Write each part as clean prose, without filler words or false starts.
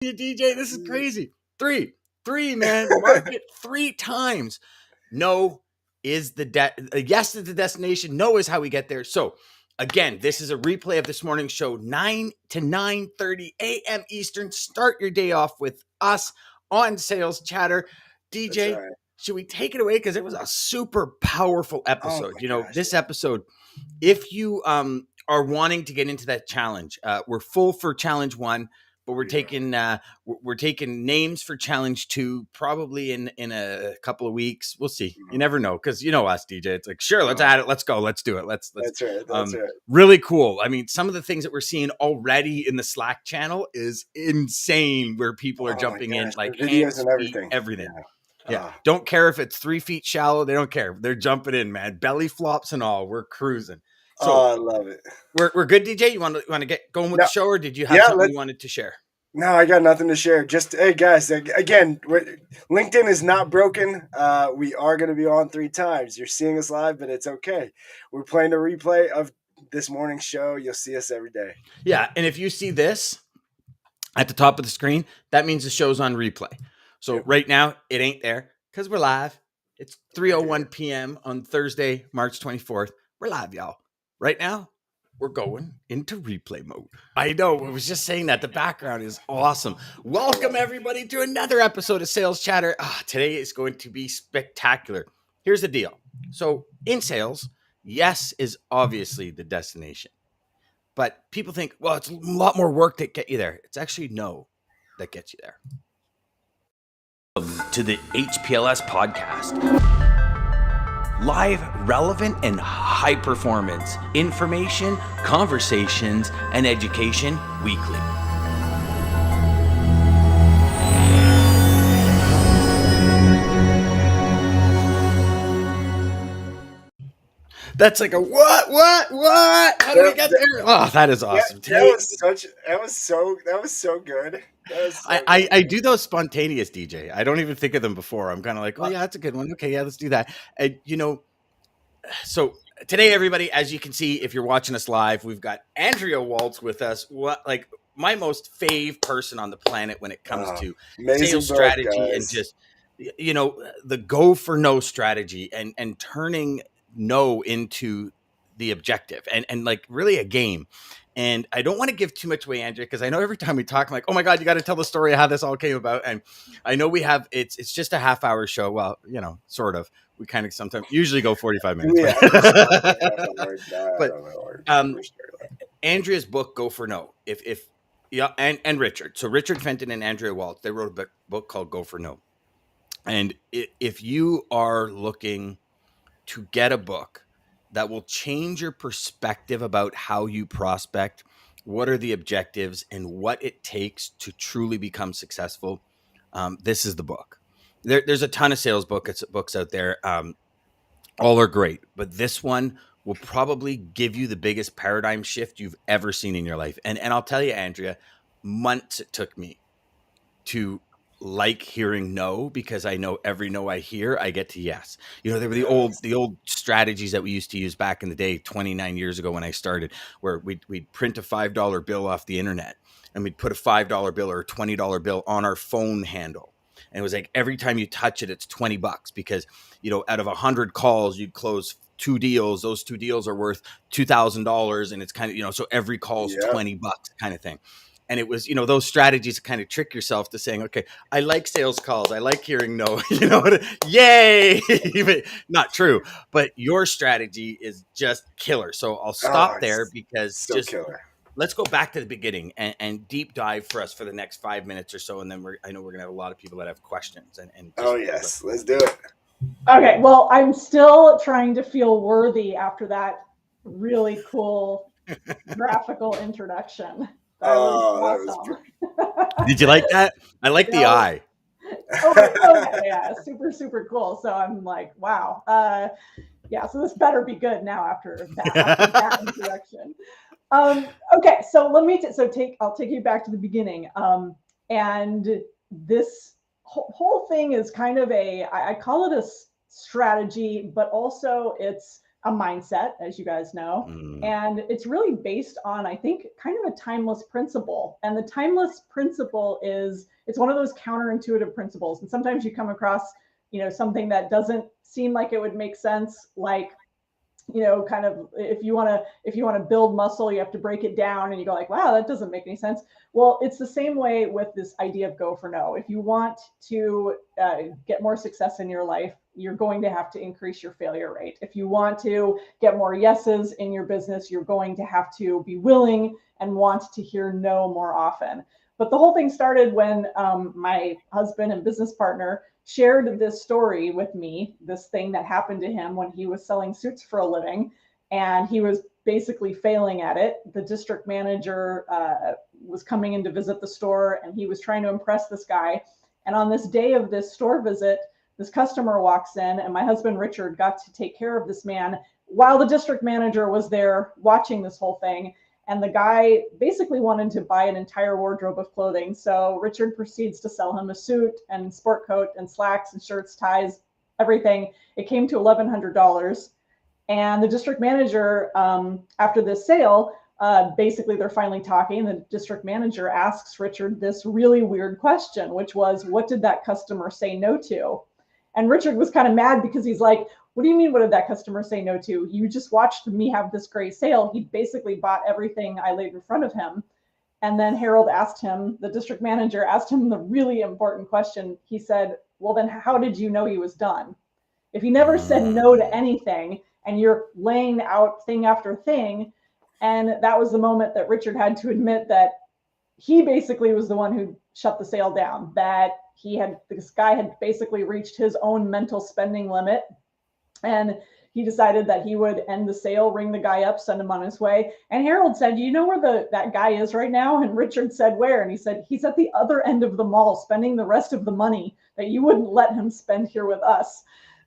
DJ, this is crazy. Three, man. Mark it 3 times. No is the yes is the destination. No is how we get there. So again, this is a replay of this morning's show, 9 to 9:30 a.m. Eastern. Start your day off with us on Sales Chatter. DJ, right. Should we take it away? Because it was a super powerful episode. This episode, if you are wanting to get into that challenge, we're full for challenge 1. But we're taking names for challenge 2 probably in a couple of weeks. We'll see. You never know, because you know us, DJ. It's like, sure, let's add it. Let's go. Let's do it. Let's. That's right. That's right. Really cool. I mean, some of the things that we're seeing already in the Slack channel is insane. Where people are jumping in, like videos and everything. Yeah. Don't care if it's 3 feet shallow. They don't care. They're jumping in, man. Belly flops and all. We're cruising. So I love it. We're good, DJ. You want to get going with the show, or did you have something you wanted to share? No, I got nothing to share. Just, hey guys, again, LinkedIn is not broken. We are going to be on 3 times. You're seeing us live, but it's okay. We're playing a replay of this morning's show. You'll see us every day. Yeah, and if you see this at the top of the screen, that means the show's on replay. So right now, it ain't there because we're live. It's 3:01 p.m. on Thursday, March 24th. We're live, y'all. Right now, we're going into replay mode. I know. I was just saying that. The background is awesome. Welcome, everybody, to another episode of Sales Chatter. Today is going to be spectacular. Here's the deal. So in sales, yes is obviously the destination. But people think, well, it's a lot more work that get you there. It's actually no that gets you there. Welcome to the HPLS podcast. Live, relevant, and high performance information, conversations, and education weekly. That's like a what? How do we get there? Oh, that is awesome. That was so good. I do those spontaneous, DJ. I don't even think of them before. I'm kind of like, oh yeah, that's a good one. Okay, yeah, let's do that. And so today, everybody, as you can see, if you're watching us live, we've got Andrea Waltz with us. Like my most fave person on the planet when it comes to sales strategy and just the go for no strategy and turning no into the objective and like really a game. And I don't want to give too much away, Andrea, because I know every time we talk, I'm like, oh my God, you got to tell the story of how this all came about. And I know we have, it's just a half-hour show. Well, sort of. We kind of sometimes usually go 45 minutes. But Andrea's book, Go for No, and Richard. So Richard Fenton and Andrea Waltz, they wrote a book called Go for No. And if you are looking to get a book that will change your perspective about how you prospect, what are the objectives, and what it takes to truly become successful, this is the book. There's a ton of sales books out there. All are great, but this one will probably give you the biggest paradigm shift you've ever seen in your life. And I'll tell you, Andrea, months it took me to like hearing no, because I know every no I hear, I get to yes. There were the old strategies that we used to use back in the day, 29 years ago when I started, where we'd print a $5 bill off the internet and we'd put a $5 bill or a $20 bill on our phone handle. And it was like, every time you touch it, it's $20 because, out of 100 calls, you'd close 2 deals. Those 2 deals are worth $2,000. And it's kind of, so every call is $20 kind of thing. And it was, those strategies kind of trick yourself to saying, okay, I like sales calls. I like hearing no, yay. Not true. But your strategy is just killer. So I'll stop there because killer. Let's go back to the beginning and deep dive for us for the next 5 minutes or so. And then I know we're going to have a lot of people that have questions. Let's do it. Okay. Well, I'm still trying to feel worthy after that really cool graphical introduction. That was awesome. Did you like that? I like the eye. Okay, yeah, super, super cool. So I'm like, wow. So this better be good now after that introduction. Okay, so I'll take you back to the beginning. And this whole thing is kind of I call it a strategy, but also it's a mindset, as you guys know. And it's really based on, I think, kind of a timeless principle. And the timeless principle is, it's one of those counterintuitive principles. And sometimes you come across, something that doesn't seem like it would make sense, like, kind of, if you want to build muscle, you have to break it down, and you go like, wow, that doesn't make any sense. Well, it's the same way with this idea of go for no. If you want to get more success in your life, you're going to have to increase your failure rate. If you want to get more yeses in your business, you're going to have to be willing and want to hear no more often. But the whole thing started when my husband and business partner shared this story with me, this thing that happened to him when he was selling suits for a living, and he was basically failing at it. The district manager was coming in to visit the store, and he was trying to impress this guy. And on this day of this store visit, this customer walks in, and my husband Richard got to take care of this man while the district manager was there watching this whole thing. And the guy basically wanted to buy an entire wardrobe of clothing. So Richard proceeds to sell him a suit and sport coat and slacks and shirts, ties, everything. It came to $1,100. And the district manager, after this sale, basically they're finally talking. The district manager asks Richard this really weird question, which was, what did that customer say no to? And Richard was kind of mad because he's like, what do you mean, what did that customer say no to? You just watched me have this great sale. He basically bought everything I laid in front of him. And then Harold asked him, the district manager asked him the really important question. He said, well, then how did you know he was done? If he never said no to anything and you're laying out thing after thing. And that was the moment that Richard had to admit that he basically was the one who shut the sale down, that this guy had basically reached his own mental spending limit. And he decided that he would end the sale, ring the guy up, send him on his way. And Harold said, you know where that guy is right now? And Richard said, where? And he said, he's at the other end of the mall, spending the rest of the money that you wouldn't let him spend here with us.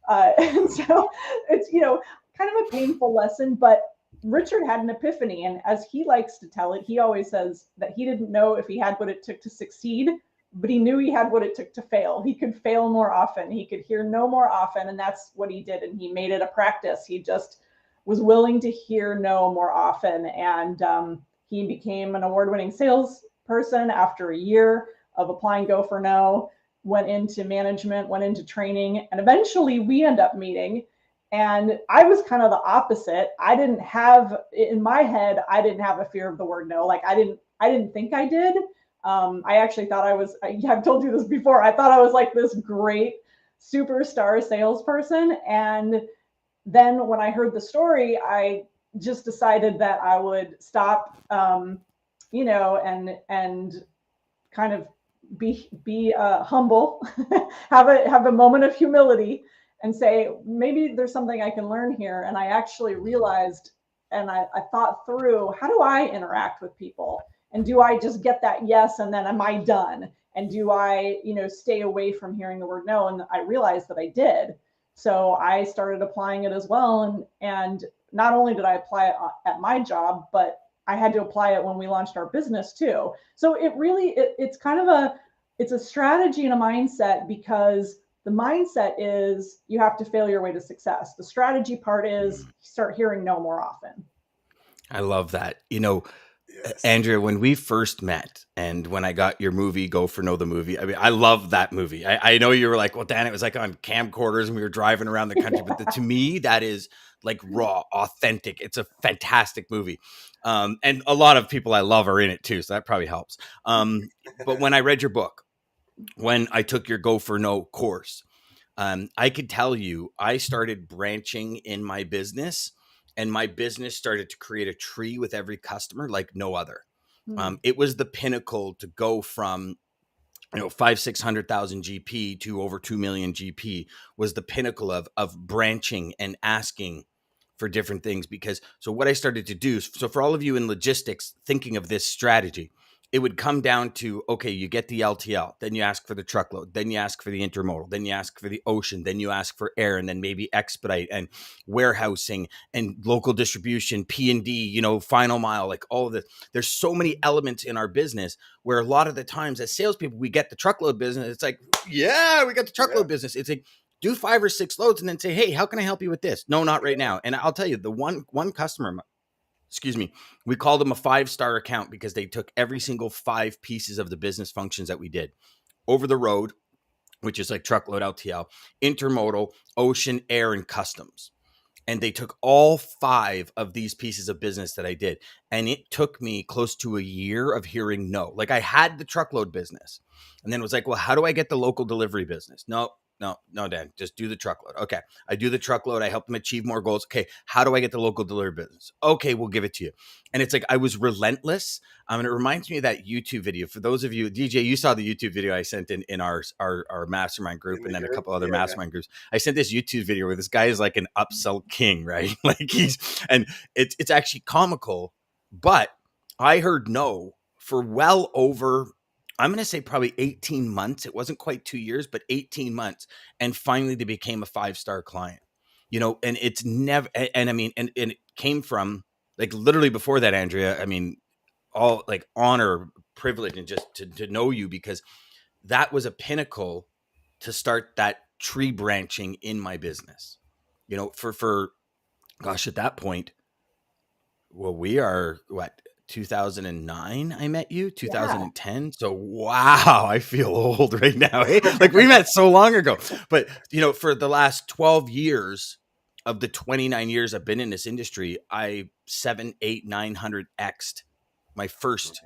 And so it's, kind of a painful lesson, but Richard had an epiphany. And as he likes to tell it, he always says that he didn't know if he had what it took to succeed, but he knew he had what it took to fail. He could fail more often. He could hear no more often. And that's what he did. And he made it a practice. He just was willing to hear no more often. And he became an award-winning salesperson after a year of applying Go for No, went into management, went into training, and eventually we end up meeting. And I was kind of the opposite. I didn't have, in my head, I didn't have a fear of the word no. Like I didn't think I did. I actually thought I've told you this before, I thought I was like this great superstar salesperson. And then when I heard the story, I just decided that I would stop, and kind of be humble, have a moment of humility and say, maybe there's something I can learn here. And I actually realized, and I thought through, how do I interact with people? And do I just get that yes, and then am I done? And do I, stay away from hearing the word no? And I realized that I did. So I started applying it as well. And not only did I apply it at my job, but I had to apply it when we launched our business too. So it's kind of it's a strategy and a mindset, because the mindset is you have to fail your way to success. The strategy part is start hearing no more often. I love that. Yes. Andrea, when we first met and when I got your movie, Go for No, the movie, I mean, I love that movie. I know you were like, well, Dan, it was like on camcorders and we were driving around the country. But to me, that is like raw, authentic. It's a fantastic movie. And a lot of people I love are in it too. So that probably helps. But when I read your book, when I took your Go for No course, I could tell you, I started branching in my business, and my business started to create a tree with every customer like no other. It was the pinnacle to go from 500,000-600,000 GP to over 2 million GP. Was the pinnacle of branching and asking for different things. Because so what I started to do, so for all of you in logistics thinking of this strategy, it would come down to, okay, you get the LTL, then you ask for the truckload, then you ask for the intermodal, then you ask for the ocean, then you ask for air, and then maybe expedite and warehousing and local distribution, P&D, final mile, like all of this. There's so many elements in our business where a lot of the times as salespeople, we get the truckload business. It's like, yeah, we got the truckload business. It's like, do 5 or 6 loads and then say, hey, how can I help you with this? No, not right now. And I'll tell you, the one customer, excuse me, we called them a 5-star account because they took every single 5 pieces of the business functions that we did: over the road, which is like truckload, LTL, intermodal, ocean, air, and customs. And they took all 5 of these pieces of business that I did. And it took me close to a year of hearing no. Like, I had the truckload business and then it was like, well, how do I get the local delivery business? No, Dan, just do the truckload. Okay. I do the truckload. I help them achieve more goals. Okay. How do I get the local delivery business? Okay. We'll give it to you. And it's like, I was relentless. And it reminds me of that YouTube video. For those of you, DJ, you saw the YouTube video I sent in our mastermind group, and then a couple other mastermind groups. I sent this YouTube video where this guy is like an upsell king, right? Like and it's actually comical, but I heard no for well over, I'm going to say probably 18 months. It wasn't quite 2 years, but 18 months. And finally they became a 5-star client, and it's never, and I mean, and it came from, like, literally before that, Andrea, I mean, all like honor, privilege, and just to know you, because that was a pinnacle to start that tree branching in my business, for gosh, at that point, well, we are what, 2009 I met you, 2010. Yeah. So wow, I feel old right now. Hey? Like, we met so long ago. But for the last 12 years of the 29 years I've been in this industry, I 700, 800, 900 x'd my first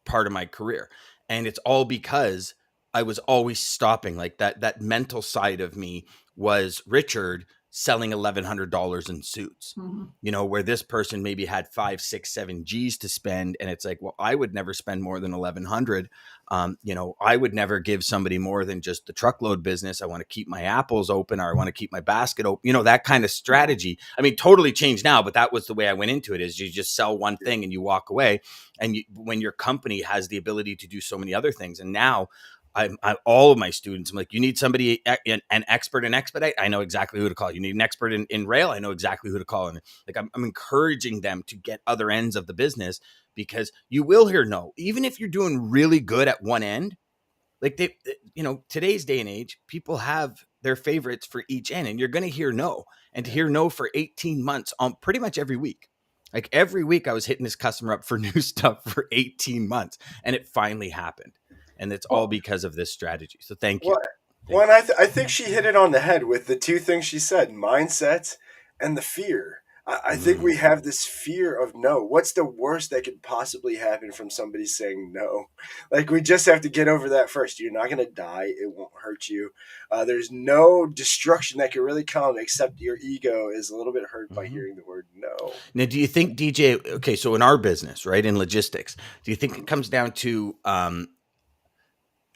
part of my career. And it's all because I was always stopping. Like, that mental side of me was Richard selling $1,100 in suits, where this person maybe had 5, 6, 7 G's to spend. And it's like, well, I would never spend more than 1,100. I would never give somebody more than just the truckload business. I want to keep my apples open, or I want to keep my basket open, that kind of strategy. I mean, totally changed now, but that was the way I went into it, is you just sell one thing and you walk away. And when your company has the ability to do so many other things. And now I'm all of my students, I'm like, you need somebody, an expert in expedite, I know exactly who to call. You need an expert in rail, I know exactly who to call. And like, I'm encouraging them to get other ends of the business, because you will hear no, even if you're doing really good at one end. Like, today's day and age, people have their favorites for each end, and you're going to hear no, and to hear no for 18 months on pretty much every week. Like, every week I was hitting this customer up for new stuff for 18 months, and it finally happened. And it's all because of this strategy. So thank you. Well, and I think she hit it on the head with the 2 things she said: mindset and the fear. I think we have this fear of no. What's the worst that could possibly happen from somebody saying no? Like, we just have to get over that first. You're not going to die. It won't hurt you. There's no destruction that can really come, except your ego is a little bit hurt by hearing the word no. Now, do you think, DJ, okay, so in our business, right, in logistics, do you think it comes down to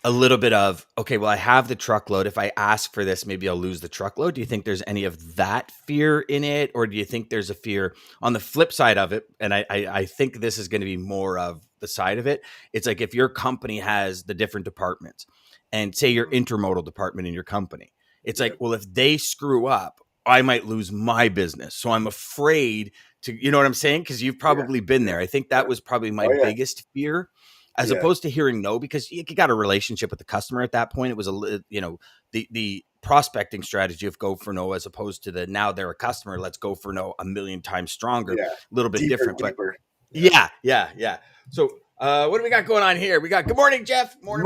a little bit of, okay, well, I have the truckload. If I ask for this, maybe I'll lose the truckload. Do you think there's any of that fear in it? Or do you think there's a fear on the flip side of it? And I think this is going to be more of the side of it. It's like, if your company has the different departments, and say your intermodal department in your company, it's like, well, if they screw up, I might lose my business. So I'm afraid to, you know what I'm saying? Because you've probably been there. I think that was probably my biggest fear. As opposed to hearing no, because you got a relationship with the customer at that point. It was the prospecting strategy of go for no, as opposed to the, now they're a customer, let's go for no a million times stronger, a little bit different. Deeper. But yeah. So what do we got going on here? We got, good morning, Jeff. Morning.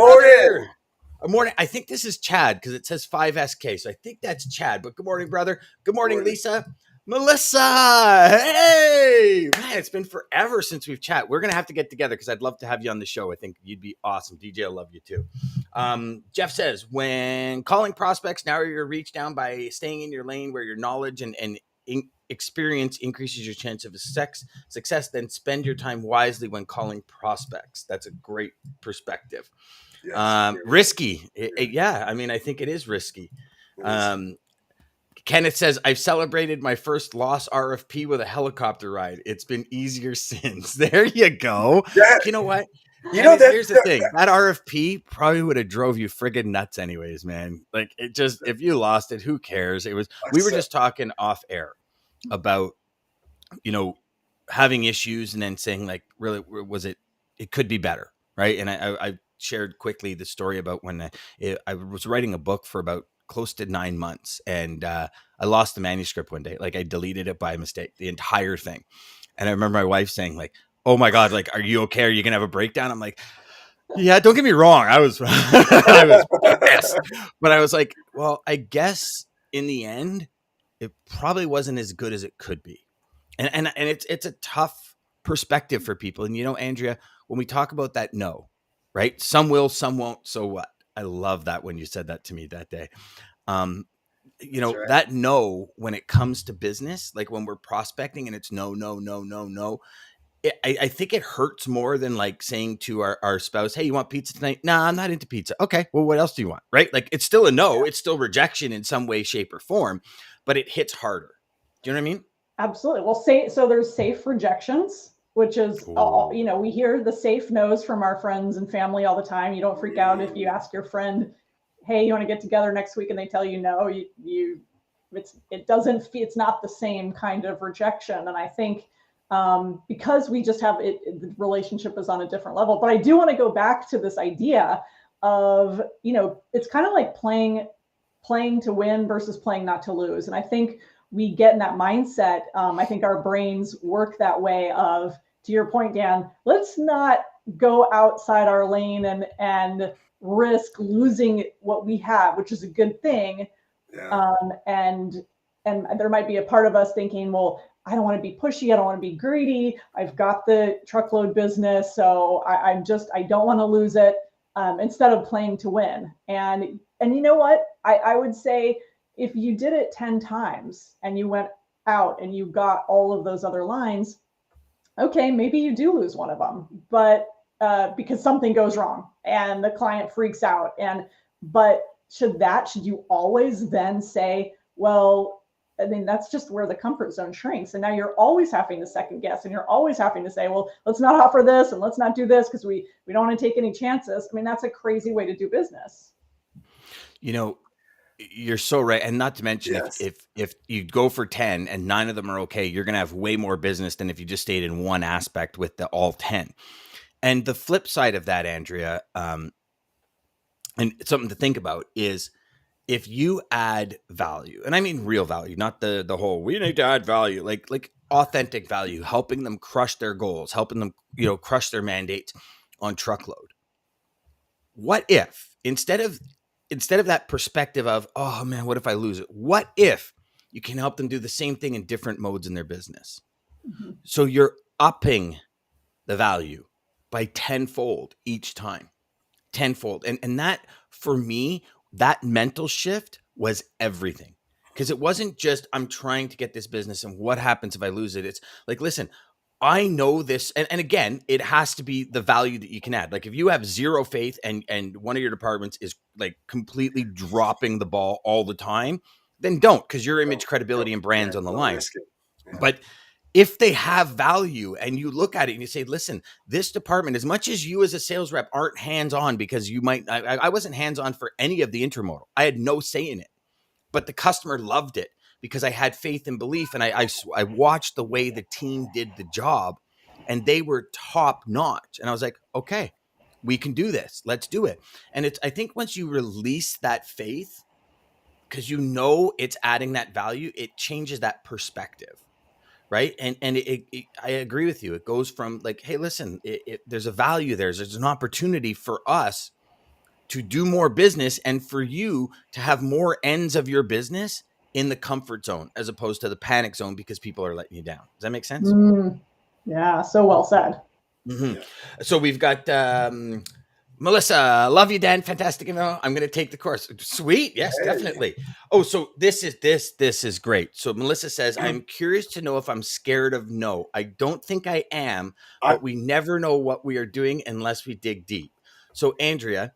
Morning. I think this is Chad, because it says 5SK. So I think that's Chad, but good morning, brother. Good morning, Lisa. Melissa, hey, man, it's been forever since we've chat. We're going to have to get together, because I'd love to have you on the show. I think you'd be awesome. DJ, I love you too. Jeff says, when calling prospects, narrow your reach down by staying in your lane where your knowledge and experience increases your chance of success. Then spend your time wisely when calling prospects. That's a great perspective. Risky. I mean, I think it is risky. Kenneth says, I've celebrated my first lost RFP with a helicopter ride. It's been easier since. There you go. You know what? Here's the thing. That RFP probably would have drove you friggin' nuts anyways, man. Like, it just, if you lost it, who cares? We were just talking off air about, having issues, and then saying, like, really, it could be better. Right. And I shared quickly the story about when I was writing a book for about close to 9 months, and I lost the manuscript one day. Like, I deleted it by mistake, the entire thing. And I remember my wife saying, like, "Oh my God, like, are you okay? Are you gonna have a breakdown?" I'm like, "Yeah, don't get me wrong. I was I was pissed." But I was like, well, I guess in the end, it probably wasn't as good as it could be. And it's a tough perspective for people. And Andrea, when we talk about that no, right? Some will, some won't. So what? I love that when you said that to me that day. Um, That's right. that no, when it comes to business, like when we're prospecting and it's no, no, no, no, no, I think it hurts more than like saying to our spouse, "Hey, you want pizza tonight?" "Nah, I'm not into pizza." "Okay, well, what else do you want?" Right? Like, it's still a no. Yeah. It's still rejection in some way, shape, or form, but it hits harder. Do you know what I mean? Absolutely. Well, say so. There's safe rejections, which is Oh, we hear the safe no's from our friends and family all the time. You don't freak out if you ask your friend, "Hey, you want to get together next week?" and they tell you no. It's not the same kind of rejection. And I think because we just have the relationship is on a different level. But I do want to go back to this idea of it's kind of like playing to win versus playing not to lose. And I think we get in that mindset. I think our brains work that way of, to your point, Dan, let's not go outside our lane and risk losing what we have, which is a good thing. Yeah. And there might be a part of us thinking, well, I don't want to be pushy. I don't want to be greedy. I've got the truckload business, so I don't want to lose it. Instead of playing to win. And you know what? I would say if you did it 10 times and you went out and you got all of those other lines, okay, maybe you do lose one of them, but because something goes wrong and the client freaks out. But should you always then say, well, I mean, that's just where the comfort zone shrinks. And now you're always having to second guess, and you're always having to say, well, let's not offer this and let's not do this because we don't want to take any chances. I mean, that's a crazy way to do business. you know, you're so right. And not to mention, Yes. if you go for 10 and 9 of them are okay, you're gonna have way more business than if you just stayed in one aspect with the all 10. And the flip side of that, Andrea, and something to think about is, if you add value, and I mean real value, not the whole "we need to add value," like authentic value, helping them crush their goals, helping them crush their mandates on truckload. What if instead of that perspective of, "Oh man, what if I lose it?" What if you can help them do the same thing in different modes in their business? Mm-hmm. So you're upping the value by tenfold each time. Tenfold. And that, for me, that mental shift was everything. Because it wasn't just, I'm trying to get this business and what happens if I lose it. It's like, listen, I know this. And again, it has to be the value that you can add. Like, if you have zero faith and one of your departments is like completely dropping the ball all the time, then don't, because your image, credibility, and Yeah, brand's on the don't line. risk it. Yeah. But if they have value and you look at it and you say, listen, this department, as much as you as a sales rep aren't hands-on, because I wasn't hands-on for any of the intermodal. I had no say in it, but the customer loved it because I had faith and belief. And I watched the way the team did the job, and they were top notch. And I was like, okay, we can do this. Let's do it. And I think once you release that faith, because it's adding that value, it changes that perspective. Right. And I agree with you. It goes from like, hey, listen, there's a value there. There's an opportunity for us to do more business and for you to have more ends of your business in the comfort zone as opposed to the panic zone because people are letting you down. Does that make sense? Yeah, so well said. Mm-hmm. Yeah. So we've got Melissa, love you, Dan. Fantastic. I'm going to take the course. Sweet. Yes, Hey. definitely. Oh, so this is great. So Melissa says, I'm curious to know if I'm scared of no. I don't think I am, I, but we never know what we are doing unless we dig deep. So Andrea,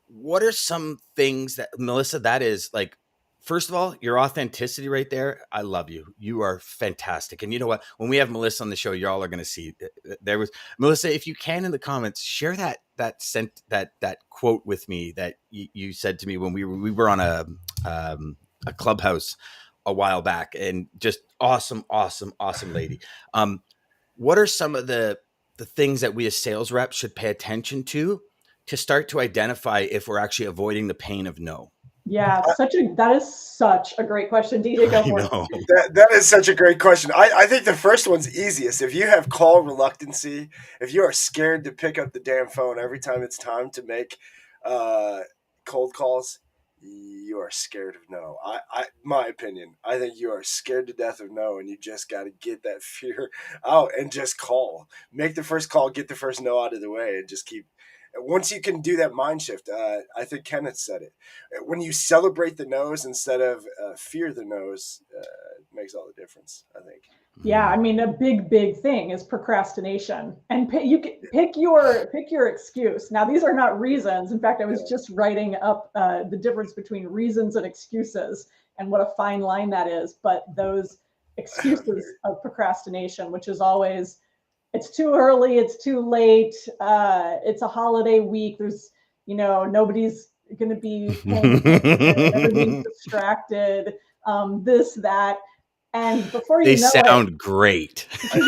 what are some things that, Melissa, that is like, first of all, your authenticity right there. I love you. You are fantastic. And you know what? When we have Melissa on the show, y'all are going to see there was Melissa. If you can, in the comments, share that quote with me that you said to me when we were on a clubhouse a while back, and just awesome, awesome, awesome lady. What are some of the things that we as sales reps should pay attention to start to identify if we're actually avoiding the pain of no? Yeah, that is such a great question. DJ, go I for it. know. That is such a great question. I think the first one's easiest. If you have call reluctancy, if you are scared to pick up the damn phone every time it's time to make uh, cold calls, you are scared of no. My opinion, I think you are scared to death of no, and you just got to get that fear out and just call. Make the first call, get the first no out of the way, and just keep. Once you can do that mind shift, I think Kenneth said it. When you celebrate the no's instead of fear the no's, makes all the difference, I think. Yeah, I mean, a big thing is procrastination, and pick your excuse. Now, these are not reasons. In fact, I was just writing up the difference between reasons and excuses, and what a fine line that is. But those excuses of procrastination, which is always, it's too early, it's too late, it's a holiday week. There's, nobody's going to be paying attention. Everybody's distracted. This, that. And before They you know it, sound great. I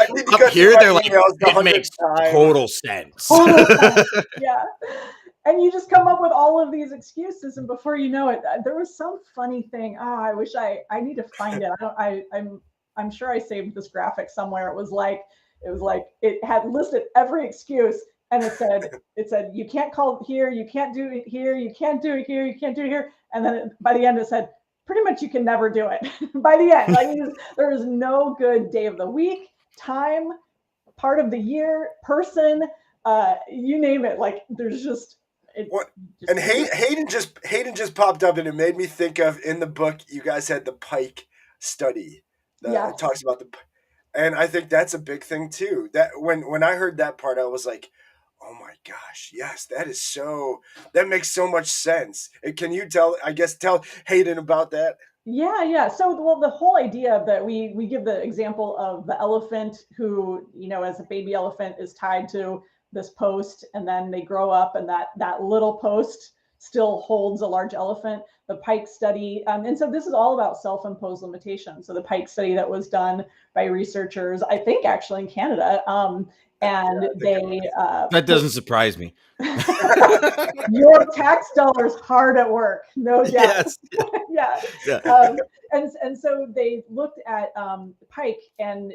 need to Up go through here, my they're like, emails the it makes 100th time. total sense. total sense. Yeah. And you just come up with all of these excuses, and before you know it, there was some funny thing. I wish I need to find it. I'm sure I saved this graphic somewhere. It was like it had listed every excuse, and it said you can't call here, you can't do it here, you can't do it here, you can't do it here, and then by the end it said pretty much you can never do it. By the end, like, there is no good day of the week, time, part of the year, person, you name it. Like, there's just What? And Hayden just popped up, and it made me think of, in the book you guys had the Pike study. Yes. It talks about and I think that's a big thing too. That when I heard that part, I was like, oh my gosh, yes, that makes so much sense. And can you tell Hayden about that? Yeah. So, well, the whole idea that we give the example of the elephant who, as a baby elephant is tied to this post, and then they grow up, and that little post still holds a large elephant. The Pike study, and so this is all about self-imposed limitations. So the Pike study that was done by researchers, I think actually in Canada, and that doesn't surprise me. Your tax dollars hard at work, no doubt. Yes. Yeah. And so they looked at pike, and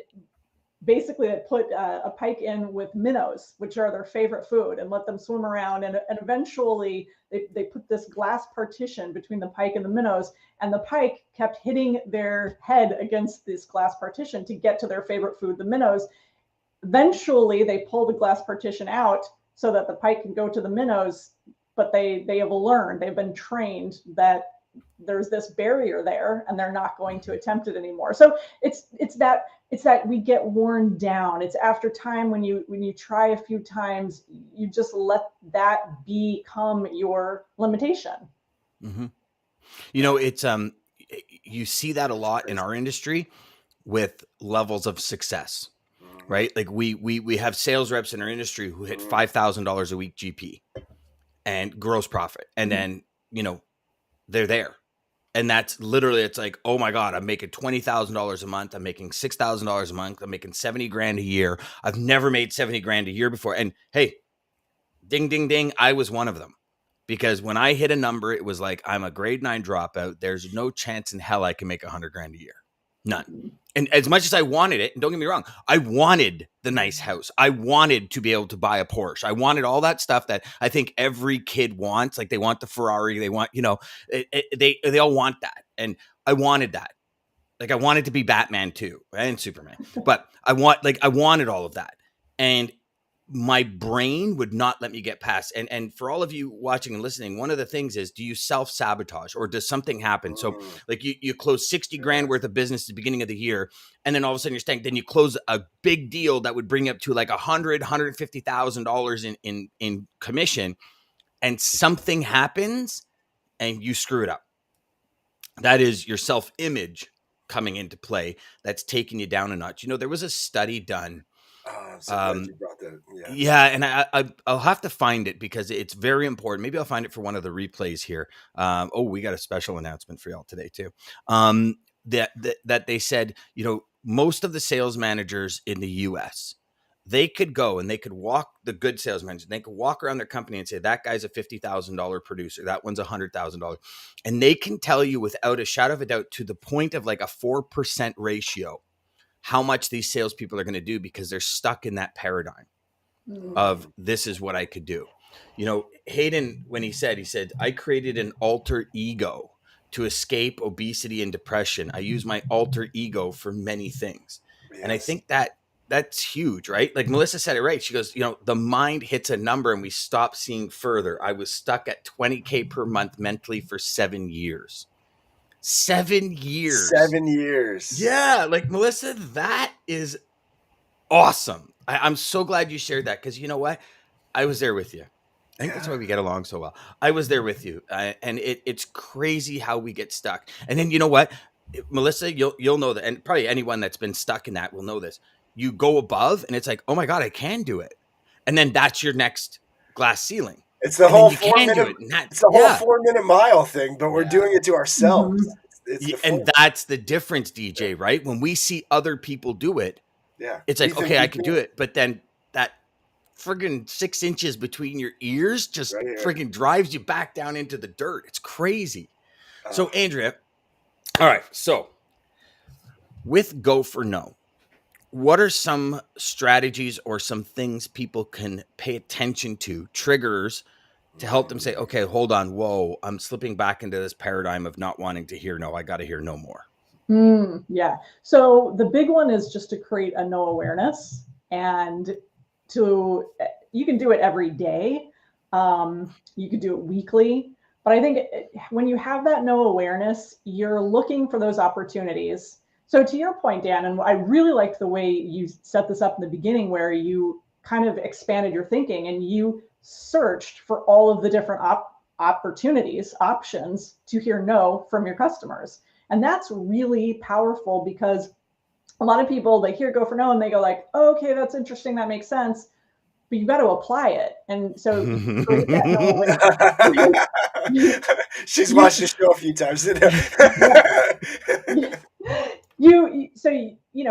basically they put a pike in with minnows, which are their favorite food, and let them swim around. And eventually they put this glass partition between the pike and the minnows, and the pike kept hitting their head against this glass partition to get to their favorite food, the minnows. Eventually they pull the glass partition out so that the pike can go to the minnows, but they have learned, they've been trained that there's this barrier there, and they're not going to attempt it anymore. So it's that we get worn down. It's after time, when you try a few times, you just let that become your limitation. Mm-hmm. It's you see that a lot in our industry with levels of success, right? Like we have sales reps in our industry who hit $5,000 a week GP and gross profit, and then they're there. And that's literally, it's like, oh my God, I'm making $20,000 a month. I'm making $6,000 a month. I'm making 70 grand a year. I've never made 70 grand a year before. And hey, ding, ding, ding. I was one of them, because when I hit a number, it was like, I'm a grade 9 dropout. There's no chance in hell I can make 100 grand a year. None. And as much as I wanted it, and don't get me wrong, I wanted the nice house. I wanted to be able to buy a Porsche. I wanted all that stuff that I think every kid wants. Like, they want the Ferrari. They want, they all want that. And I wanted that. Like, I wanted to be Batman too, and Superman. But I wanted all of that. And my brain would not let me get past. And for all of you watching and listening, one of the things is, do you self-sabotage, or does something happen? So like you close 60 grand worth of business at the beginning of the year, and then all of a sudden you're staying, then you close a big deal that would bring you up to like $150,000 in commission, and something happens and you screw it up. That is your self-image coming into play. That's taking you down a notch. There was a study done. I'm so glad you brought that. Yeah, and I'll have to find it, because it's very important. Maybe I'll find it for one of the replays here. We got a special announcement for y'all today too. That they said, most of the sales managers in the U.S. they could go and they could walk, the good salesmen, they could walk around their company and say, that guy's a $50,000 producer. That one's $100,000. And they can tell you without a shadow of a doubt, to the point of like a 4% ratio, how much these salespeople are going to do, because they're stuck in that paradigm of this is what I could do. You know, Hayden, when he said, I created an alter ego to escape obesity and depression. I use my alter ego for many things. Yes. And I think that's huge, right? Like Melissa said it right. She goes, you know, the mind hits a number and we stop seeing further. I was stuck at 20K per month mentally for 7 years. 7 years. 7 years. Yeah. Like Melissa, that is awesome. I'm so glad you shared that, because you know what? I was there with you. I think that's why we get along so well. I was there with you. And it's crazy how we get stuck. And then you know what? Melissa, you'll know that, and probably anyone that's been stuck in that will know this. You go above and it's like, oh my God, I can do it. And then that's your next glass ceiling. It's the whole 4-minute mile thing, but we're doing it to ourselves. And that's the difference, DJ, right? When we see other people do it, it's like, okay, I can do it. But then that friggin' 6 inches between your ears just friggin' drives you back down into the dirt. It's crazy. So Andrea, all right. So with Go for No, what are some strategies or some things people can pay attention to, triggers, to help them say, okay, hold on, whoa, I'm slipping back into this paradigm of not wanting to hear no. I got to hear no more. Yeah. So the big one is just to create a no awareness, and you can do it every day. You could do it weekly, but I think when you have that no awareness, you're looking for those opportunities. So to your point, Dan, and I really liked the way you set this up in the beginning, where you kind of expanded your thinking and you searched for all of the different options to hear no from your customers. And that's really powerful, because a lot of people, they hear Go for No and they go like, oh, okay, that's interesting. That makes sense. But you've got to apply it. And so create that no. She's watched the show a few times.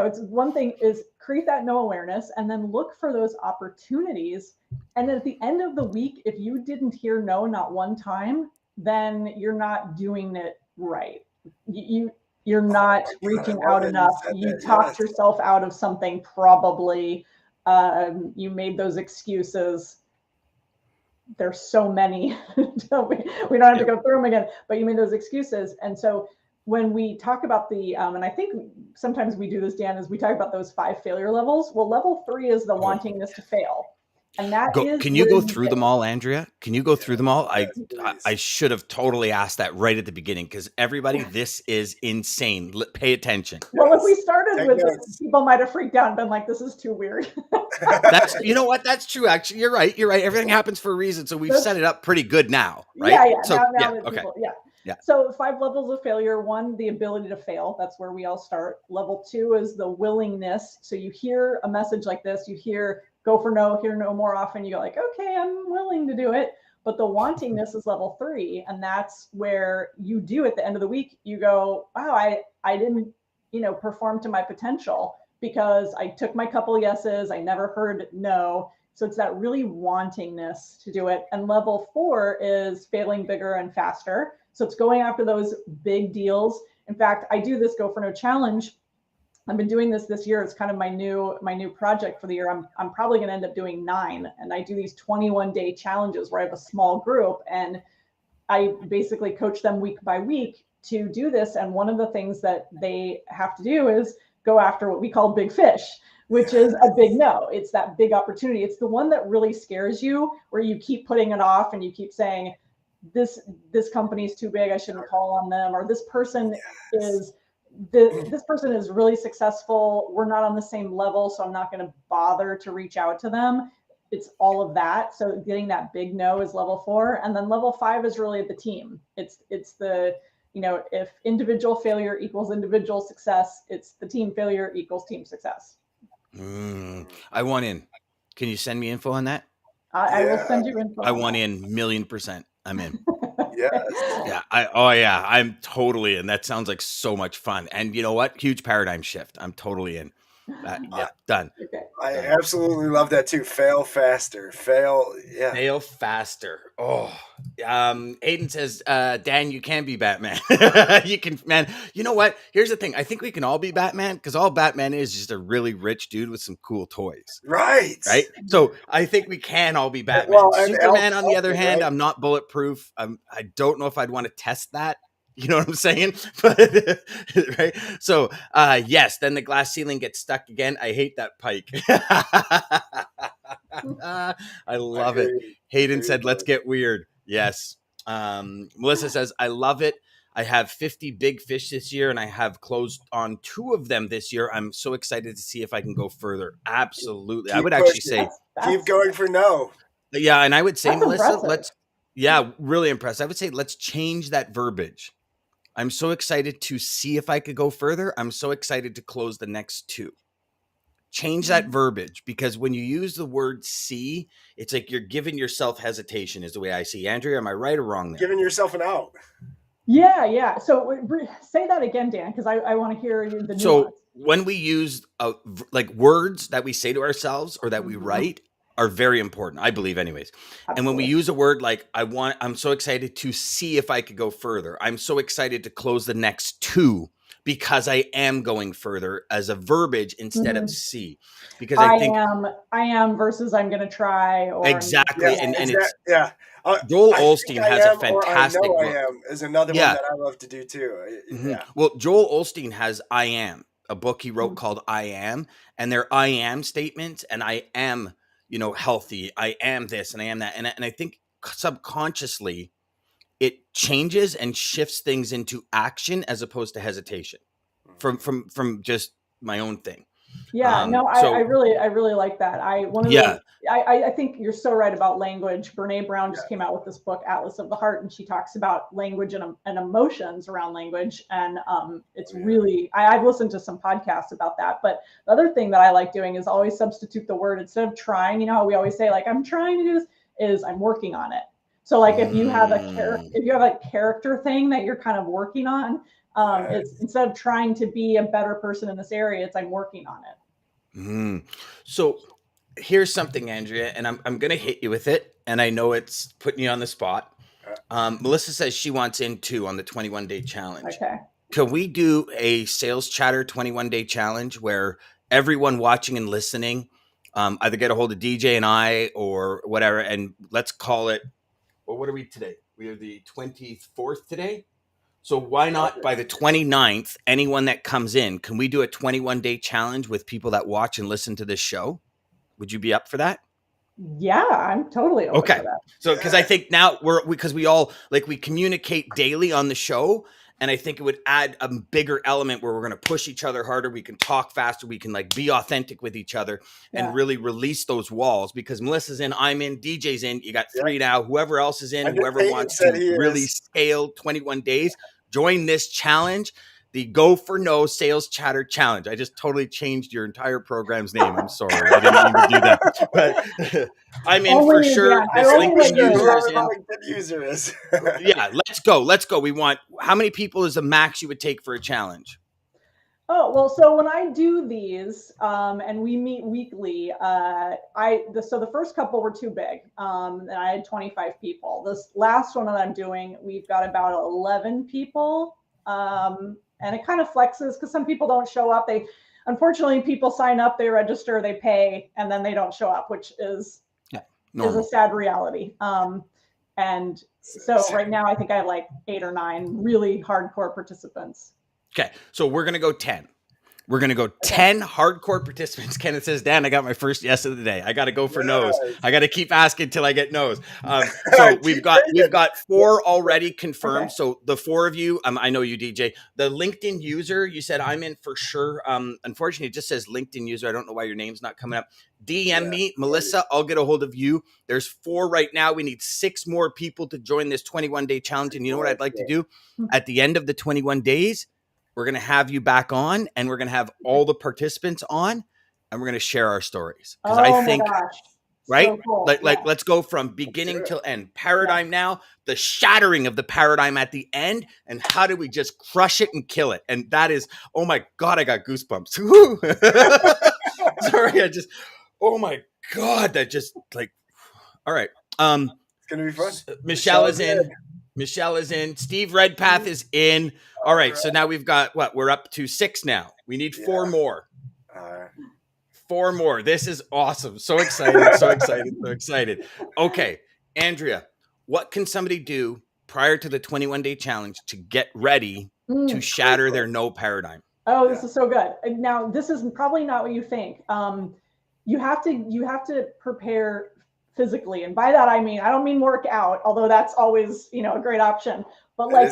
It's one thing is create that no awareness and then look for those opportunities. And then at the end of the week, if you didn't hear no, not one time, then you're not doing it right. You're not reaching out enough. You talked yourself out of something, probably. You made those excuses. There's so many. We don't have to go through them again, but you made those excuses. And so when we talk about and I think sometimes we do this, Dan, is we talk about those 5 failure levels. Well, level 3 is the wantingness to fail. And that is. Can you go through them all, Andrea? Can you go through them all? I should have totally asked that right at the beginning, because everybody, this is insane. Pay attention. Well, if we started with this, people might have freaked out and been like, this is too weird. You know what? That's true. Actually, you're right. Everything happens for a reason. So we've set it up pretty good now, right? Yeah. So, okay. Yeah. So 5 levels of failure. 1, the ability to fail. That's where we all start. Level 2 is the willingness. So you hear a message like this, you hear Go for No, hear no more often. You go like, okay, I'm willing to do it. But the wantingness is level 3. And that's where you do at the end of the week, you go, wow, I didn't, perform to my potential, because I took my couple yeses. I never heard no. So it's that really wantingness to do it. And level 4 is failing bigger and faster. So it's going after those big deals. In fact, I do this Go for No challenge. I've been doing this year. It's kind of my new project for the year. I'm probably going to end up doing 9, and I do these 21-day challenges where I have a small group, and I basically coach them week by week to do this. And one of the things that they have to do is go after what we call big fish, which is a big no. It's that big opportunity. It's the one that really scares you, where you keep putting it off and you keep saying, this company is too big, I shouldn't call on them, or this person is really successful, we're not on the same level, so I'm not going to bother to reach out to them. It's all of that. So getting that big no is level 4. And then level 5 is really the team. It's the, if individual failure equals individual success, it's the team failure equals team success. I want in. Can you send me info on that? I will send you info. I want in 1,000,000%. I'm in. Yes. Yeah. I'm totally in. That sounds like so much fun. And you know what? Huge paradigm shift. I'm totally in. Yeah, done. Okay. I Done. absolutely love that too. Fail faster. Fail. Yeah. Fail faster. Oh, Aiden says, Dan, you can be Batman. You can, man. You know what? Here's the thing. I think we can all be Batman because all Batman is just a really rich dude with some cool toys. Right. Right. So I think we can all be Batman. Well, and Superman, on the other healthy, hand, right? I'm not bulletproof. I don't know if I'd want to test that. You know what I'm saying? But right. So yes, then the glass ceiling gets stuck again. I hate that pike. I love it. Hayden said, let's get weird. Yes. Melissa says, I love it. I have 50 big fish this year and I have closed on 2 of them this year. I'm so excited to see if I can go further. Absolutely. I Keep would actually pushing. say, Keep going for no. yeah. And I would say, That's Melissa, impressive. really impressed. I would say, let's change that verbiage. I'm so excited to see if I could go further. I'm so excited to close the next 2. Change that verbiage, because when you use the word see, it's like you're giving yourself hesitation, is the way I see. Andrea, am I right or wrong there? Giving yourself an out. Yeah. So say that again, Dan, because I want to hear the nuance. So when we use like words that we say to ourselves or that we Mhm. write are very important, I believe anyways. Absolutely. And when we use a word like I'm so excited to see if I could go further. I'm so excited to close the next 2 because I am going further as a verbiage instead of see. Because I think I am versus I'm going to try, or exactly. Yeah, And exactly. it's Yeah. Joel I Osteen think I has a am, or I fantastic know I book. am is another Yeah. one that I love to do too. Mhm. Yeah. Well, Joel Osteen has I Am, a book he wrote called I Am, and they're I am statements, and I am, healthy. I am this and I am that. And I think subconsciously it changes and shifts things into action as opposed to hesitation from just my own thing. Yeah, no, I really like that. I think you're so right about language. Brene Brown just came out with this book, Atlas of the Heart, and she talks about language and emotions around language. And it's really, I've listened to some podcasts about that. But the other thing that I like doing is always substitute the word instead of trying. You know how we always say like I'm trying to do this, is I'm working on it. So like if you have a character thing that you're kind of working on, it's instead of trying to be a better person in this area, it's I'm working on it. So here's something, Andrea, and I'm going to hit you with it. And I know it's putting you on the spot. Melissa says she wants in too on the 21-day challenge. Okay. Can we do a sales chatter 21-day challenge where everyone watching and listening either get a hold of DJ and I or whatever, and let's call it, well, what are we today? We are the 24th today. So why not by the 29th, anyone that comes in, can we do a 21-day challenge with people that watch and listen to this show? Would you be up for that? Yeah, I'm totally open for that. So, because I think now because we all we communicate daily on the show, and I think it would add a bigger element where we're going to push each other harder. We can talk faster. We can be authentic with each other and really release those walls. Because Melissa's in, I'm in, DJ's in. You got 3 now. Whoever else is in, whoever wants to really scale 21 days, join this challenge. The Go for No Sales Chatter Challenge. I just totally changed your entire program's name. I'm sorry. I didn't mean to do that. But I'm in for sure. This LinkedIn user is. Yeah, let's go. Let's go. We want, how many people is the max you would take for a challenge? Oh, well, so when I do these and we meet weekly, so the first couple were too big and I had 25 people. This last one that I'm doing, we've got about 11 people. And it kind of flexes because some people don't show up. Unfortunately, people sign up, they register, they pay, and then they don't show up, which is a sad reality. And so right now, I think I have 8 or 9 really hardcore participants. Okay, so we're going to go 10. We're going to go 10 hardcore participants. Kenneth says, Dan, I got my first yes of the day. I got to go for no's. I got to keep asking till I get no's. So we've got 4 already confirmed. Okay. So the 4 of you, I know you, DJ. The LinkedIn user, you said I'm in for sure. Unfortunately, it just says LinkedIn user. I don't know why your name's not coming up. DM me, Melissa. I'll get a hold of you. There's 4 right now. We need 6 more people to join this 21-day challenge. And you know what I'd like to do? At the end of the 21 days, we're going to have you back on, and we're going to have all the participants on, and we're going to share our stories. Because I think right? So cool. Like let's go from beginning till end. Paradigm now, the shattering of the paradigm at the end, and how do we just crush it and kill it? And that is, oh my God, I got goosebumps. Sorry, oh my God, that just like, all right. It's gonna be fun. Michelle is in. Michelle is in. Steve Redpath is in. All right. So now we've got what? We're up to 6 now. We need 4 more. 4 more. This is awesome. So excited. So excited. So excited. Okay. Andrea, what can somebody do prior to the 21-day challenge to get ready to shatter their no paradigm? Oh, this is so good. Now, this is probably not what you think. You have to prepare physically, and by that I mean I don't mean work out, although that's always a great option. But like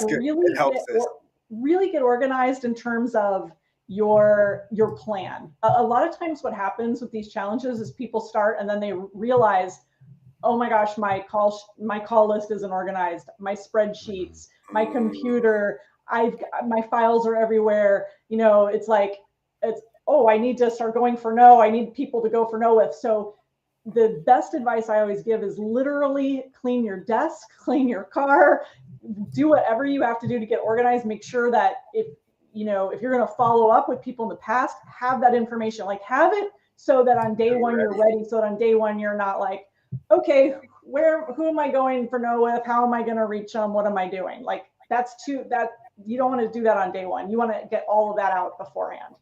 really get organized in terms of your plan. A lot of times, what happens with these challenges is people start and then they realize, oh my gosh, my call list isn't organized. My spreadsheets, my computer, my files are everywhere. It's like, I need to start going for no. I need people to go for no with. So the best advice I always give is literally clean your desk, clean your car, do whatever you have to do to get organized. Make sure that if you're going to follow up with people in the past, have that information, like have it so that on day one you're ready. So that on day one you're not like, okay, who am I going for no with? How am I going to reach them? What am I doing? Like you don't want to do that on day one. You want to get all of that out beforehand.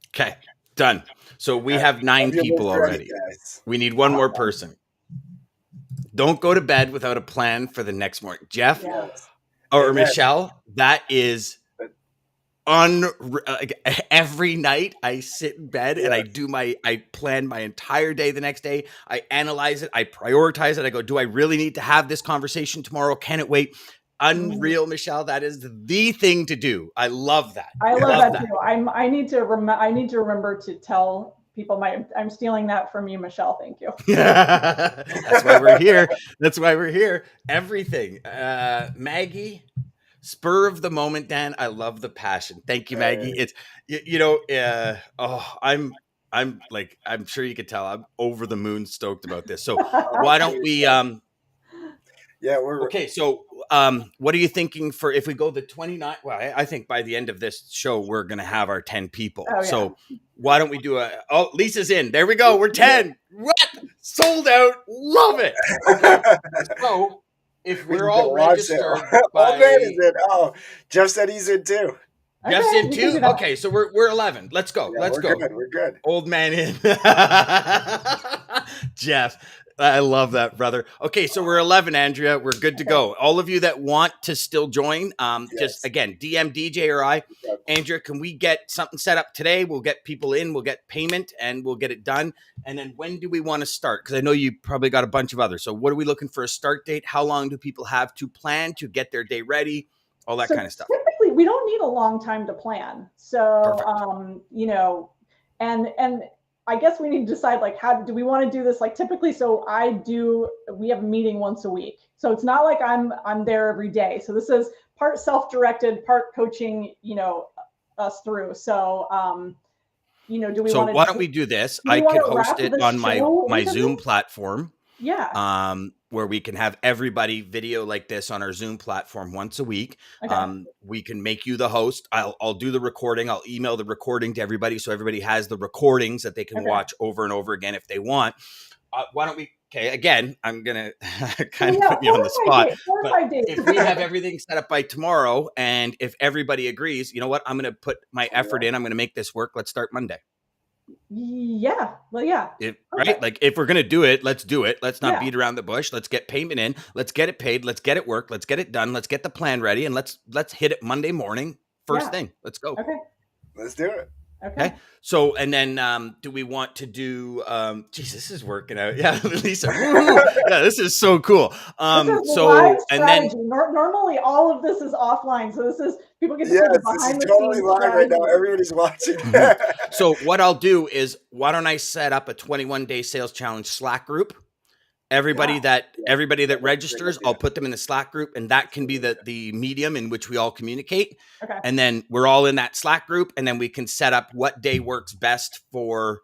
Okay, done. So we have 9 people already. We need 1 more person. Don't go to bed without a plan for the next morning. Jeff or Michelle, that is every night I sit in bed and I plan my entire day the next day. I analyze it. I prioritize it. I go, do I really need to have this conversation tomorrow? Can it wait? Unreal, Michelle. That is the thing to do. I love that. I love that too. I need to remember to tell people I'm stealing that from you, Michelle. Thank you. That's why we're here. That's why we're here. Everything. Maggie, spur of the moment, Dan. I love the passion. Thank you, Maggie. It's I'm sure you could tell I'm over the moon stoked about this. So why don't we okay. So what are you thinking for if we go the 29? Well, I think by the end of this show, we're going to have our 10 people. So why don't we do Lisa's in. There we go. We're 10. What? Sold out. Love it. Okay. So if we're all registered Jeff said he's in too. Jeff's in too? Okay, so we're 11. Let's go. Let's go. We're good. Old man in. Jeff. I love that, brother. Okay, so we're 11, Andrea. We're good to go. All of you that want to still join, just again, DM DJ or I. Andrea, can we get something set up today? We'll get people in, we'll get payment, and we'll get it done. And then when do we want to start? Because I know you probably got a bunch of others. So what are we looking for a start date? How long do people have to plan to get their day ready? All that kind of stuff. Typically, we don't need a long time to plan. So, and I guess we need to decide, like, how do we want to do this? Like, typically, we have a meeting once a week. So it's not like I'm there every day. So this is part self-directed, part coaching, us through. So, do we want to? Why don't we do this? I could host it on my Zoom platform. Yeah. Where we can have everybody video like this on our Zoom platform once a week. Okay. We can make you the host. I'll do the recording. I'll email the recording to everybody so everybody has the recordings that they can watch over and over again if they want. Why don't we? Okay, again, I'm gonna kind of put me on the spot. But if we have everything set up by tomorrow, and if everybody agrees, you know what? I'm gonna put my effort in. I'm gonna make this work. Let's start Monday. Yeah. Well, yeah. Right? Like if we're going to do it, let's do it. Let's not beat around the bush. Let's get payment in. Let's get it paid. Let's get it worked. Let's get it done. Let's get the plan ready. And let's hit it Monday morning. First thing. Let's go. Okay. Let's do it. Okay. So, and then do we want to do, this is working out. Yeah, Lisa. Yeah, this is so cool. Normally all of this is offline. So this is, people get to see the behind the totally scenes live right now. Everybody's watching. So what I'll do is, why don't I set up a 21-day sales challenge Slack group? Everybody that registers, I'll put them in the Slack group, and that can be the medium in which we all communicate. Okay. And then we're all in that Slack group, and then we can set up what day works best for,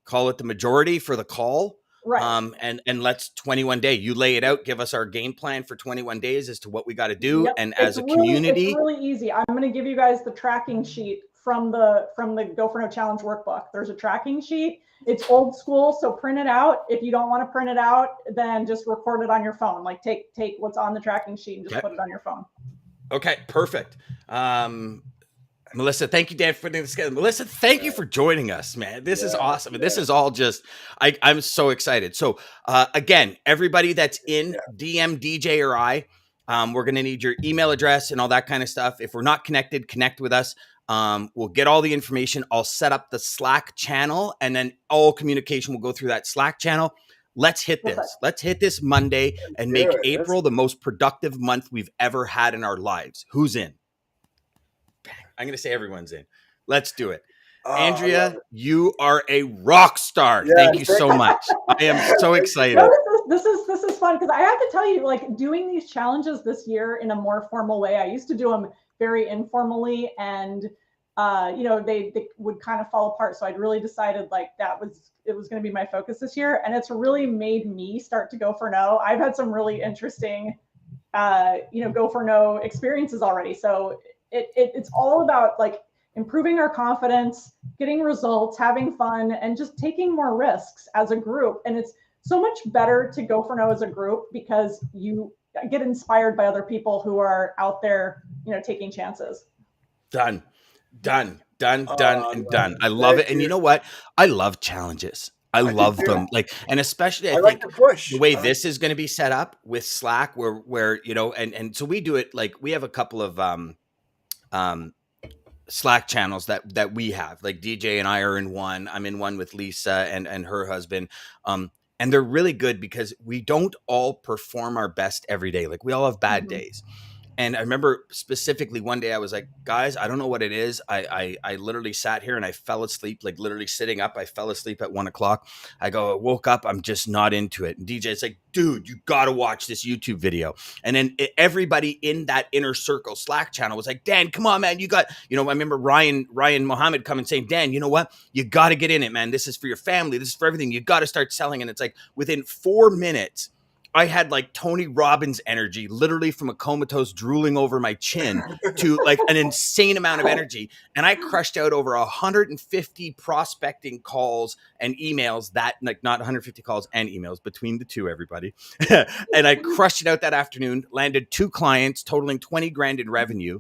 call it the majority for the call. Right. And let's 21 day. You lay it out. Give us our game plan for 21 days as to what we got to do. Yep. And It's as a it's community, really easy. I'm going to give you guys the tracking sheet from the Go for No Challenge workbook. There's a tracking sheet. It's old school, so print it out. If you don't want to print it out, then just record it on your phone. Like take what's on the tracking sheet and just put it on your phone. Okay, perfect. Melissa, thank you, Dan, for putting this together. Melissa, thank you for joining us, man. This is awesome. And this is all just, I'm so excited. So again, everybody that's in DM, DJ, or I, we're going to need your email address and all that kind of stuff. If we're not connected, connect with us. We'll get all the information. I'll set up the Slack channel, and then all communication will go through that Slack channel. Let's hit this. Let's hit this Monday and make April the most productive month we've ever had in our lives. Who's in? I'm going to say everyone's in. Let's do it. Andrea, you are a rock star. Yeah, thank you so much. I am so excited. No, this is fun because I have to tell you, like doing these challenges this year in a more formal way. I used to do them very informally, and they would kind of fall apart. So I'd really decided like it was going to be my focus this year, and it's really made me start to go for no. I've had some really interesting, go for no experiences already. So it's all about like improving our confidence, getting results, having fun, and just taking more risks as a group. And it's so much better to go for no as a group because you get inspired by other people who are out there, taking chances. Done. I love it. And you know what? I love challenges. I love them. Like, and especially I think like to push. The way this is going to be set up with Slack where and so we do it like we have a couple of Slack channels that we have, like DJ and I are in one. I'm in one with Lisa and her husband. And they're really good because we don't all perform our best every day. Like we all have bad days. And I remember specifically one day I was like, guys, I don't know what it is. I literally sat here and I fell asleep, like literally sitting up. I fell asleep at 1:00. I woke up. I'm just not into it. And DJ's like, dude, you got to watch this YouTube video. And then everybody in that inner circle Slack channel was like, Dan, come on, man. You got, I remember Ryan Mohammed coming saying, Dan, you know what? You got to get in it, man. This is for your family. This is for everything. You got to start selling. And it's like within 4 minutes, I had like Tony Robbins energy, literally from a comatose drooling over my chin to like an insane amount of energy. And I crushed out over 150 prospecting calls and emails not 150 calls and emails between the two, everybody. And I crushed it out that afternoon, landed 2 clients totaling 20 grand in revenue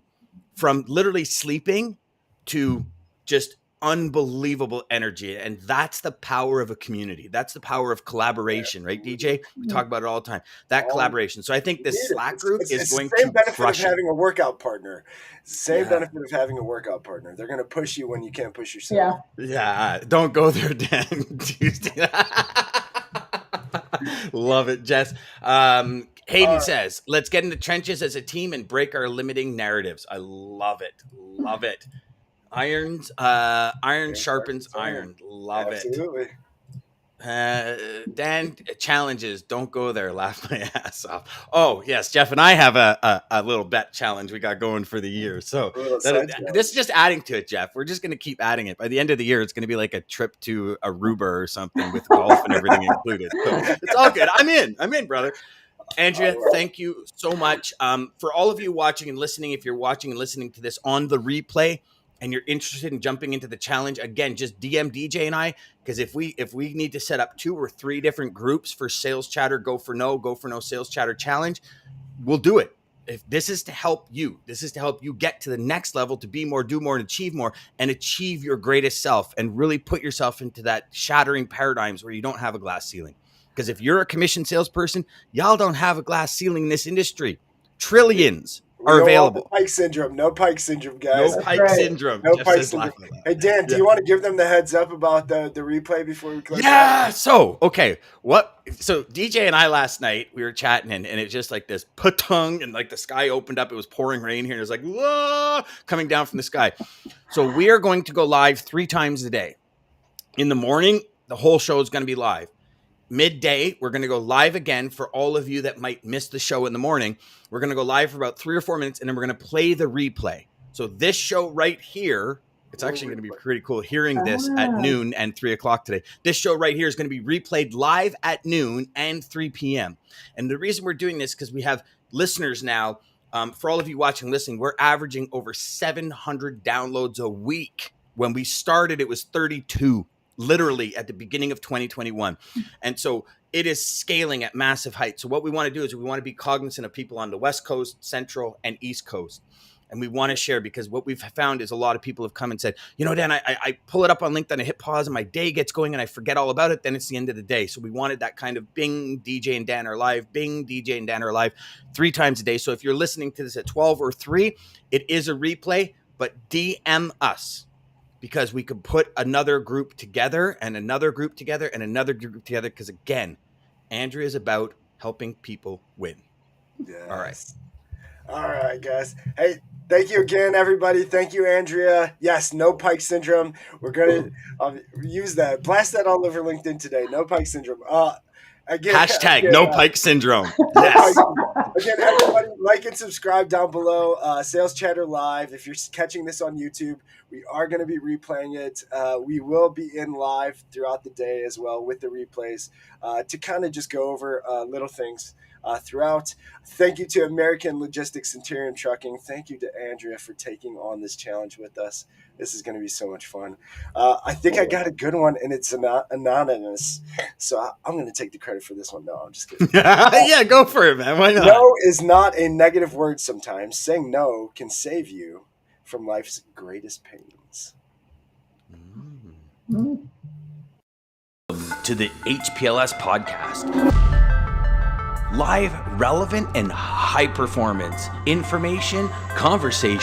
from literally sleeping to just unbelievable energy. And that's the power of a community. That's the power of collaboration, right, DJ? We talk about it all the time. That collaboration. So I think this Slack group is going to crush it. Having a workout partner. Same benefit of having a workout partner. They're going to push you when you can't push yourself. Yeah. Don't go there, Dan. Love it, Jess. Hayden says, let's get in the trenches as a team and break our limiting narratives. I love it. Love it. Iron sharpens iron. Love Absolutely. it. Dan, challenges. Don't go there. Laugh my ass off. Oh, yes. Jeff and I have a little bet challenge we got going for the year. So this is just adding to it, Jeff. We're just going to keep adding it. By the end of the year, it's going to be like a trip to Aruba or something with golf and everything included. So it's all good. I'm in, brother. Andrea, thank you so much. For all of you watching and listening, if you're watching and listening to this on the replay, and you're interested in jumping into the challenge, again, just DM DJ and I, because if we need to set up 2 or 3 different groups for Sales Chatter, Go for No Sales Chatter Challenge, we'll do it. If this is to help you, get to the next level, to be more, do more, and achieve your greatest self, and really put yourself into that shattering paradigms where you don't have a glass ceiling. Because if you're a commission salesperson, y'all don't have a glass ceiling in this industry. Trillions are available. Pike syndrome. No Pike syndrome, guys. No Pike syndrome. No Pike syndrome. Hey, Dan, do you want to give them the heads up about the replay before we close? Yeah. So, okay. So DJ and I last night, we were chatting and it's just like this patung and like the sky opened up. It was pouring rain here. And it was like, whoa, coming down from the sky. So we are going to go live 3 times a day. In the morning, the whole show is going to be live. Midday, we're going to go live again for all of you that might miss the show in the morning. We're going to go live for about 3 or 4 minutes, and then we're going to play the replay. So this show right here It's actually going to be pretty cool hearing this at noon and 3 o'clock today. This show right here is going to be replayed live at noon and 3 p.m. And the reason we're doing this because we have listeners now. For all of you watching, listening, we're averaging over 700 downloads a week. When we started, it was 32, literally at the beginning of 2021. And so it is scaling at massive heights. So what we want to do is we want to be cognizant of people on the West Coast, Central, and East Coast. And we want to share because what we've found is a lot of people have come and said, you know, Dan, I pull it up on LinkedIn, I hit pause and my day gets going and I forget all about it. Then it's the end of the day. So we wanted that kind of bing, DJ and Dan are live, bing, DJ and Dan are live 3 times a day. So if you're listening to this at 12 or 3, it is a replay, but DM us because we could put another group together and another group together and another group together. Because again, Andrea is about helping people win. Yes. All right, guys. Hey, thank you again, everybody. Thank you, Andrea. Yes, no Pike syndrome. We're going to use that. Blast that all over LinkedIn today. No Pike syndrome. Again, hashtag no Pike syndrome. Yes. Again, everybody, like and subscribe down below. Sales Chatter Live. If you're catching this on YouTube, we are going to be replaying it. We will be in live throughout the day as well with the replays to kind of just go over little things throughout. Thank you to American Logistics Centurion Trucking. Thank you to Andrea for taking on this challenge with us. This is going to be so much fun. I think I got a good one, and it's anonymous. So I'm going to take the credit for this one. No, I'm just kidding. Yeah, go for it, man. Why not? No is not a negative word sometimes. Saying no can save you from life's greatest pains. To the HPLS podcast. Live, relevant, and high performance information, conversation.